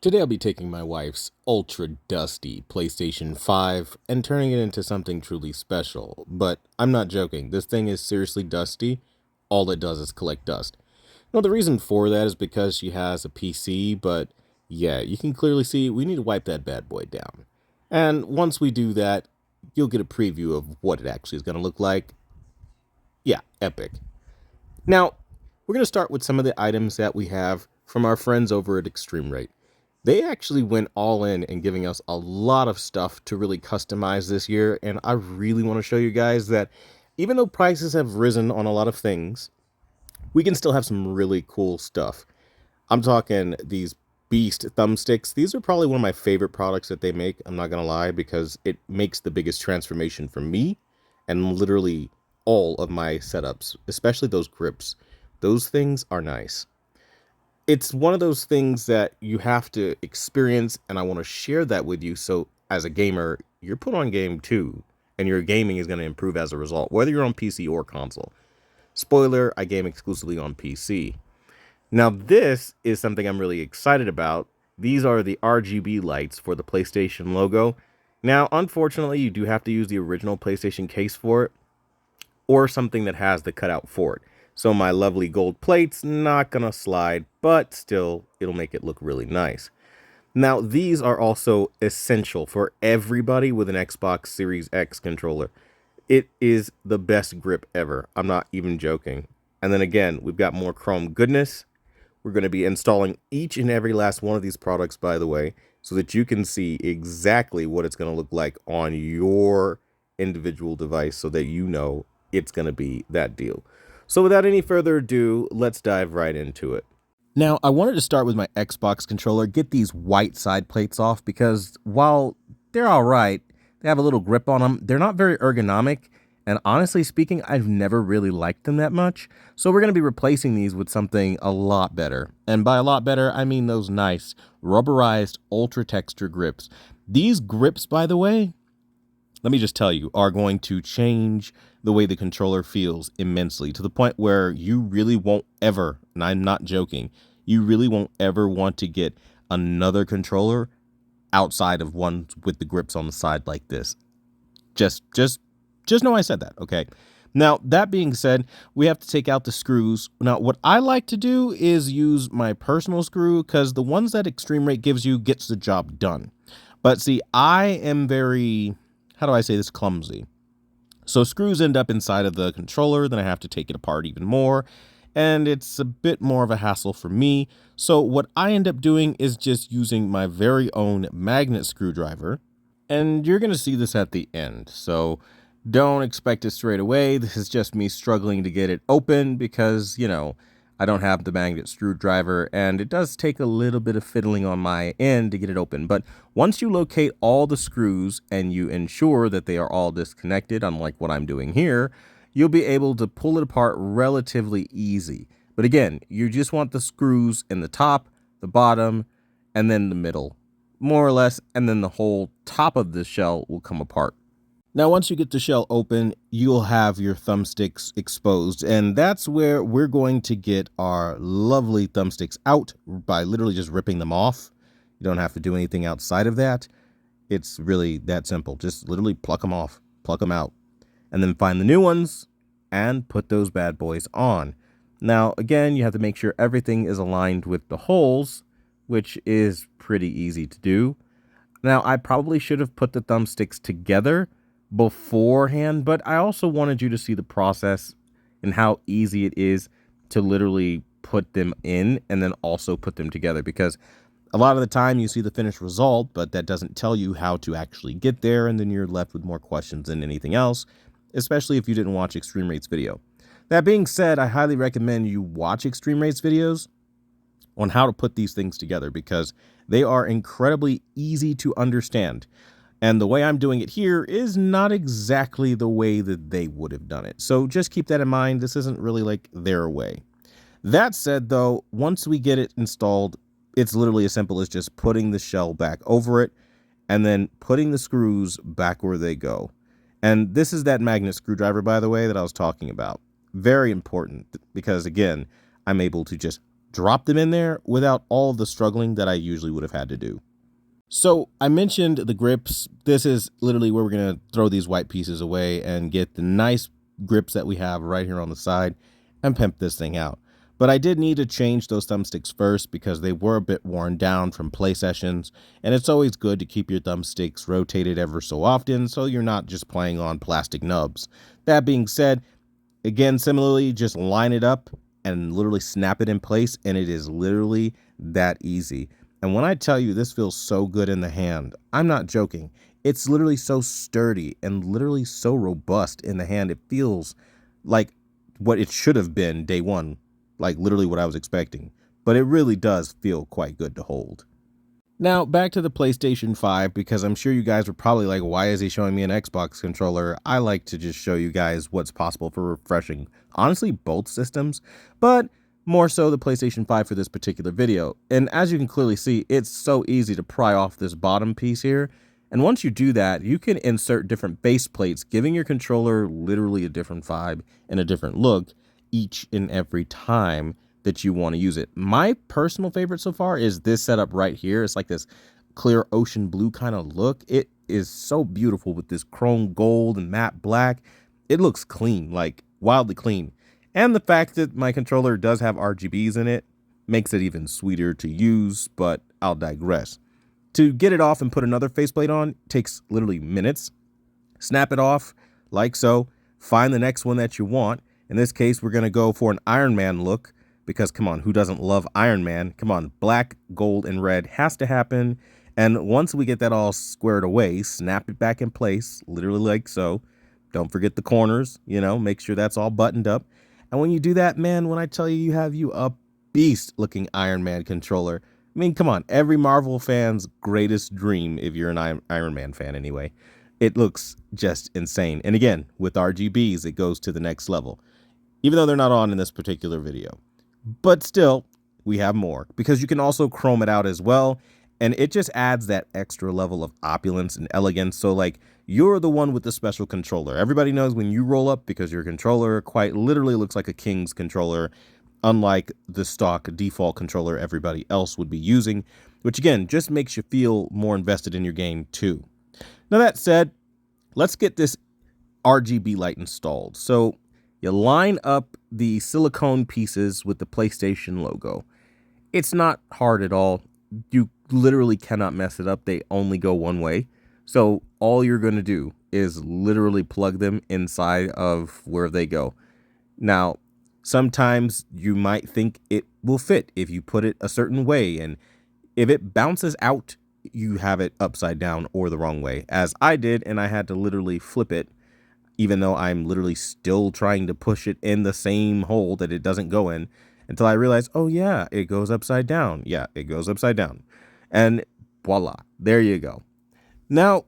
Today I'll be taking my wife's ultra dusty PlayStation 5 and turning it into something truly special. But I'm not joking, this thing is seriously dusty. All it does is collect dust. Now the reason for that is because she has a PC, but yeah, you can clearly see we need to wipe that bad boy down. And once we do that, you'll get a preview of what it actually is going to look like. Yeah, epic. Now, we're going to start with some of the items that we have from our friends over at Extreme Rate. They actually went all in giving us a lot of stuff to really customize this year, and I really want to show you guys that even though prices have risen on a lot of things, we can still have some really cool stuff. I'm talking these Beast thumbsticks. These are probably one of my favorite products that they make, I'm not going to lie, because it makes the biggest transformation for me and literally all of my setups, especially those grips. Those things are nice. It's one of those things that you have to experience, and I want to share that with you. So as a gamer, you're put on game too, and your gaming is going to improve as a result, whether you're on PC or console. Spoiler, I game exclusively on PC. Now this is something I'm really excited about. These are the RGB lights for the PlayStation logo. Now, unfortunately, you do have to use the original PlayStation case for it, or something that has the cutout for it. So my lovely gold plate's not gonna slide, but still, it'll make it look really nice. Now, these are also essential for everybody with an Xbox Series X controller. It is the best grip ever. I'm not even joking. And then again, we've got more chrome goodness. We're going to be installing each and every last one of these products, by the way, so that you can see exactly what it's going to look like on your individual device so that you know it's going to be that deal. So without any further ado, let's dive right into it. Now, I wanted to start with my Xbox controller, get these white side plates off because while they're all right, they have a little grip on them, they're not very ergonomic, and honestly speaking, I've never really liked them that much. So we're going to be replacing these with something a lot better. And by a lot better, I mean those nice rubberized ultra texture grips. These grips, by the way, let me just tell you, are going to change the way the controller feels immensely to the point where you really won't ever, and I'm not joking, you really won't ever want to get another controller outside of one with the grips on the side like this. Just know I said that, okay? Now, that being said, we have to take out the screws. Now, what I like to do is use my personal screw because the ones that Extreme Rate gives you gets the job done. But see, I am very, how do I say this, clumsy. So screws end up inside of the controller, then I have to take it apart even more, and it's a bit more of a hassle for me. So what I end up doing is just using my very own magnet screwdriver, and you're going to see this at the end. So don't expect it straight away. This is just me struggling to get it open because, you know, I don't have the magnet screwdriver, and it does take a little bit of fiddling on my end to get it open. But once you locate all the screws and you ensure that they are all disconnected, unlike what I'm doing here, you'll be able to pull it apart relatively easy. But again, you just want the screws in the top, the bottom, and then the middle, more or less, and then the whole top of the shell will come apart. Now, once you get the shell open, you'll have your thumbsticks exposed, and that's where we're going to get our lovely thumbsticks out by literally just ripping them off. You don't have to do anything outside of that. It's really that simple. Just literally pluck them off, pluck them out, and then find the new ones and put those bad boys on. Now, again, you have to make sure everything is aligned with the holes, which is pretty easy to do. Now, I probably should have put the thumbsticks together beforehand, but I also wanted you to see the process and how easy it is to literally put them in and then also put them together, because a lot of the time you see the finished result, but that doesn't tell you how to actually get there, and then you're left with more questions than anything else, especially if you didn't watch Extreme Rate's video. That being said, I highly recommend you watch Extreme Rate's videos on how to put these things together because they are incredibly easy to understand. And the way I'm doing it here is not exactly the way that they would have done it. So just keep that in mind. This isn't really like their way. That said, though, once we get it installed, it's literally as simple as just putting the shell back over it and then putting the screws back where they go. And this is that magnet screwdriver, by the way, that I was talking about. Very important because, again, I'm able to just drop them in there without all of the struggling that I usually would have had to do. So I mentioned the grips. This is literally where we're going to throw these white pieces away and get the nice grips that we have right here on the side and pimp this thing out. But I did need to change those thumbsticks first because they were a bit worn down from play sessions, and it's always good to keep your thumbsticks rotated ever so often so you're not just playing on plastic nubs. That being said, again, similarly, just line it up and literally snap it in place, and it is literally that easy. And when I tell you this feels so good in the hand, I'm not joking. It's literally so sturdy and literally so robust in the hand. It feels like what it should have been day one, like literally what I was expecting. But it really does feel quite good to hold. Now, back to the PlayStation 5, because I'm sure you guys were probably like, why is he showing me an Xbox controller? I like to just show you guys what's possible for refreshing, honestly, both systems, but more so the PlayStation 5 for this particular video. And as you can clearly see, it's so easy to pry off this bottom piece here. And once you do that, you can insert different base plates, giving your controller literally a different vibe and a different look each and every time that you want to use it. My personal favorite so far is this setup right here. It's like this clear ocean blue kind of look. It is so beautiful with this chrome gold and matte black. It looks clean, like wildly clean. And the fact that my controller does have RGBs in it makes it even sweeter to use, but I'll digress. To get it off and put another faceplate on takes literally minutes. Snap it off like so. Find the next one that you want. In this case, we're going to go for an Iron Man look. Because, come on, who doesn't love Iron Man? Come on, black, gold, and red has to happen. And once we get that all squared away, snap it back in place, literally like so. Don't forget the corners, make sure that's all buttoned up. And when you do that, man, when I tell you have you a beast-looking Iron Man controller. I mean, come on, every Marvel fan's greatest dream, if you're an Iron Man fan anyway. It looks just insane. And again, with RGBs, it goes to the next level, even though they're not on in this particular video. But still, we have more because you can also chrome it out as well. And it just adds that extra level of opulence and elegance. So like you're the one with the special controller. Everybody knows when you roll up because your controller quite literally looks like a king's controller, unlike the stock default controller everybody else would be using, which again, just makes you feel more invested in your game too. Now that said, let's get this RGB light installed. So you line up the silicone pieces with the PlayStation logo. It's not hard at all. You literally cannot mess it up. They only go one way. So all you're going to do is literally plug them inside of where they go. Now, sometimes you might think it will fit if you put it a certain way. And if it bounces out, you have it upside down or the wrong way, as I did, and I had to literally flip it, even though I'm literally still trying to push it in the same hole that it doesn't go in, until I realized, oh yeah, it goes upside down. Yeah, it goes upside down. And voila, there you go. Now,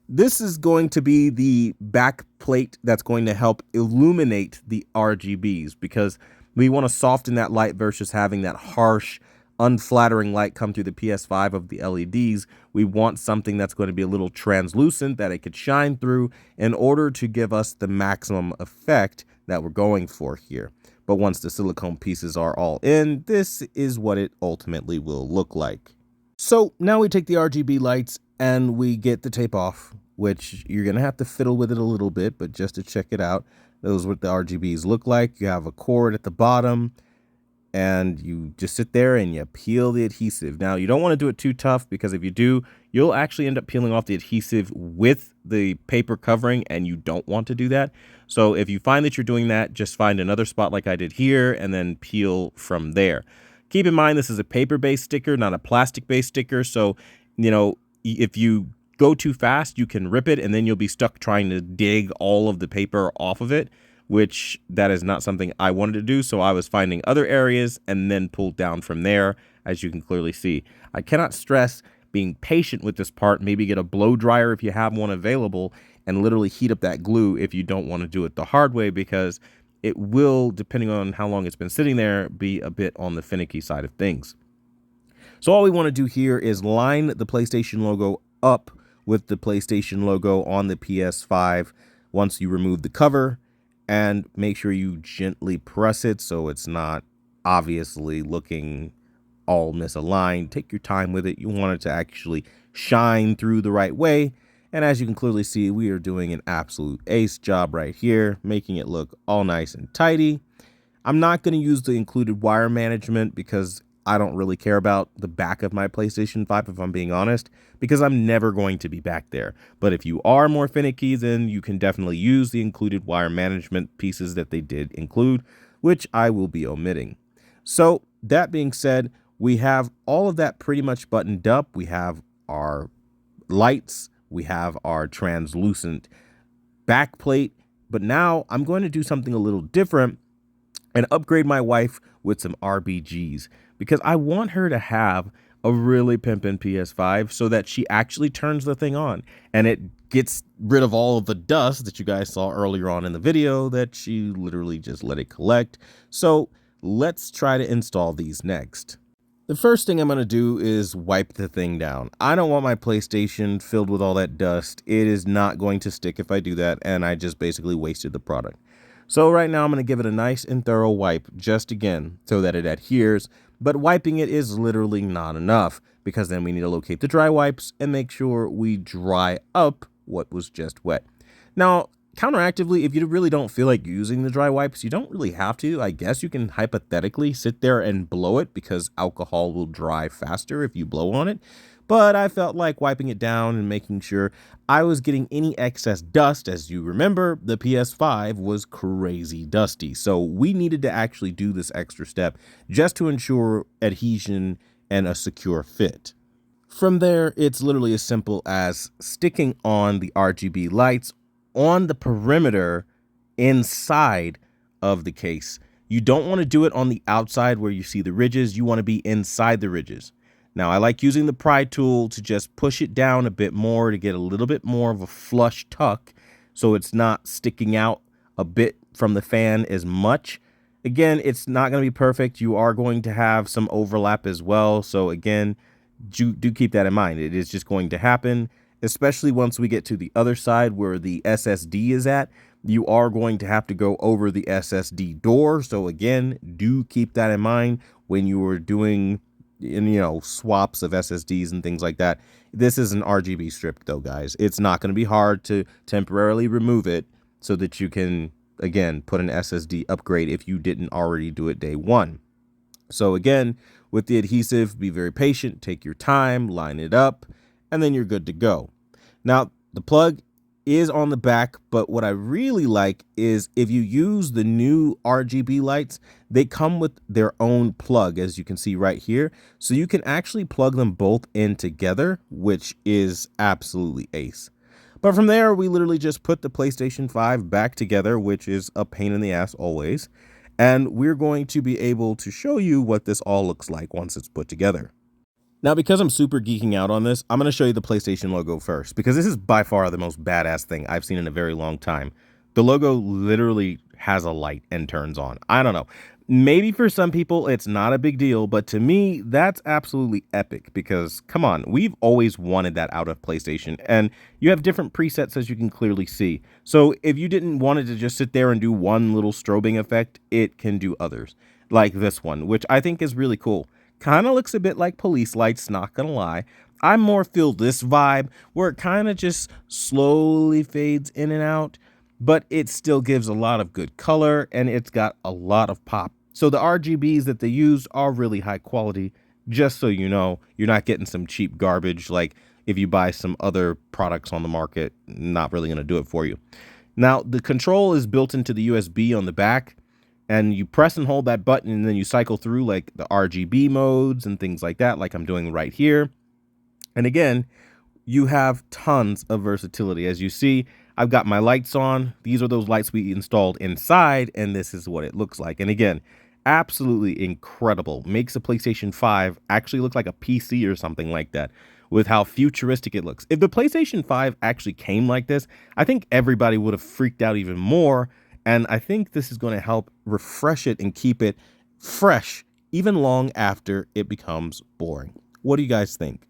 this is going to be the back plate that's going to help illuminate the RGBs, because we want to soften that light versus having that harsh, unflattering light come through the PS5 of the LEDs. We want something that's going to be a little translucent that it could shine through in order to give us the maximum effect that we're going for here. But once the silicone pieces are all in, this is what it ultimately will look like. So now we take the RGB lights and we get the tape off, which you're going to have to fiddle with it a little bit, but just to check it out, those are what the RGBs look like. You have a cord at the bottom, and you just sit there and you peel the adhesive. Now, you don't want to do it too tough, because if you do, you'll actually end up peeling off the adhesive with the paper covering, and you don't want to do that. So if you find that you're doing that, just find another spot like I did here and then peel from there. Keep in mind, this is a paper-based sticker, not a plastic-based sticker. So, if you go too fast, you can rip it, and then you'll be stuck trying to dig all of the paper off of it, which that is not something I wanted to do. So I was finding other areas and then pulled down from there, as you can clearly see. I cannot stress being patient with this part. Maybe get a blow dryer if you have one available, and literally heat up that glue if you don't want to do it the hard way, because it will, depending on how long it's been sitting there, be a bit on the finicky side of things. So all we want to do here is line the PlayStation logo up with the PlayStation logo on the PS5 once you remove the cover, and make sure you gently press it so it's not obviously looking all misaligned. Take your time with it. You want it to actually shine through the right way. And as you can clearly see, we are doing an absolute ace job right here, making it look all nice and tidy. I'm not going to use the included wire management because I don't really care about the back of my PlayStation 5, if I'm being honest, because I'm never going to be back there. But if you are more finicky, then you can definitely use the included wire management pieces that they did include, which I will be omitting. So that being said, we have all of that pretty much buttoned up. We have our lights, we have our translucent backplate, but now I'm going to do something a little different and upgrade my wife with some RBGs because I want her to have a really pimpin' PS5 so that she actually turns the thing on and it gets rid of all of the dust that you guys saw earlier on in the video that she literally just let it collect. So let's try to install these next. The first thing I'm going to do is wipe the thing down. I don't want my PlayStation filled with all that dust. It is not going to stick if I do that, and I just basically wasted the product. So right now I'm going to give it a nice and thorough wipe just again so that it adheres, but wiping it is literally not enough because then we need to locate the dry wipes and make sure we dry up what was just wet. Now, counteractively, if you really don't feel like using the dry wipes, you don't really have to. I guess you can hypothetically sit there and blow it because alcohol will dry faster if you blow on it. But I felt like wiping it down and making sure I was getting any excess dust. As you remember, the PS5 was crazy dusty. So we needed to actually do this extra step just to ensure adhesion and a secure fit. From there, it's literally as simple as sticking on the RGB lights on the perimeter inside of the case. You don't want to do it on the outside where you see the ridges. You want to be inside the ridges. Now, I like using the pry tool to just push it down a bit more to get a little bit more of a flush tuck so it's not sticking out a bit from the fan as much. Again, it's not going to be perfect. You are going to have some overlap as well. So again, do keep that in mind. It is just going to happen, especially once we get to the other side where the SSD is at. You are going to have to go over the SSD door. So again, do keep that in mind when you are doing swaps of SSDs and things like that. This is an RGB strip though, guys. It's not going to be hard to temporarily remove it so that you can, again, put an SSD upgrade if you didn't already do it day one. So again, with the adhesive, be very patient, take your time, line it up, and then you're good to go. Now, the plug is on the back, but what I really like is if you use the new RGB lights, they come with their own plug, as you can see right here. So you can actually plug them both in together, which is absolutely ace. But from there, we literally just put the PlayStation 5 back together, which is a pain in the ass always. And we're going to be able to show you what this all looks like once it's put together. Now, because I'm super geeking out on this, I'm going to show you the PlayStation logo first, because this is by far the most badass thing I've seen in a very long time. The logo literally has a light and turns on. I don't know. Maybe for some people it's not a big deal, but to me, that's absolutely epic because, come on, we've always wanted that out of PlayStation, and you have different presets as you can clearly see. So if you didn't want it to just sit there and do one little strobing effect, it can do others, like this one, which I think is really cool. Kind of looks a bit like police lights, not gonna lie. I more feel this vibe where it kind of just slowly fades in and out, but it still gives a lot of good color and it's got a lot of pop. So the RGBs that they use are really high quality, just so you know, you're not getting some cheap garbage like if you buy some other products on the market, not really gonna do it for you. Now, the control is built into the USB on the back, and you press and hold that button and then you cycle through like the RGB modes and things like that, like I'm doing right here. And again, you have tons of versatility. As you see, I've got my lights on. These are those lights we installed inside, and this is what it looks like. And again, absolutely incredible. Makes a PlayStation 5 actually look like a PC or something like that with how futuristic it looks. If the PlayStation 5 actually came like this, I think everybody would have freaked out even more. And I think this is going to help refresh it and keep it fresh even long after it becomes boring. What do you guys think?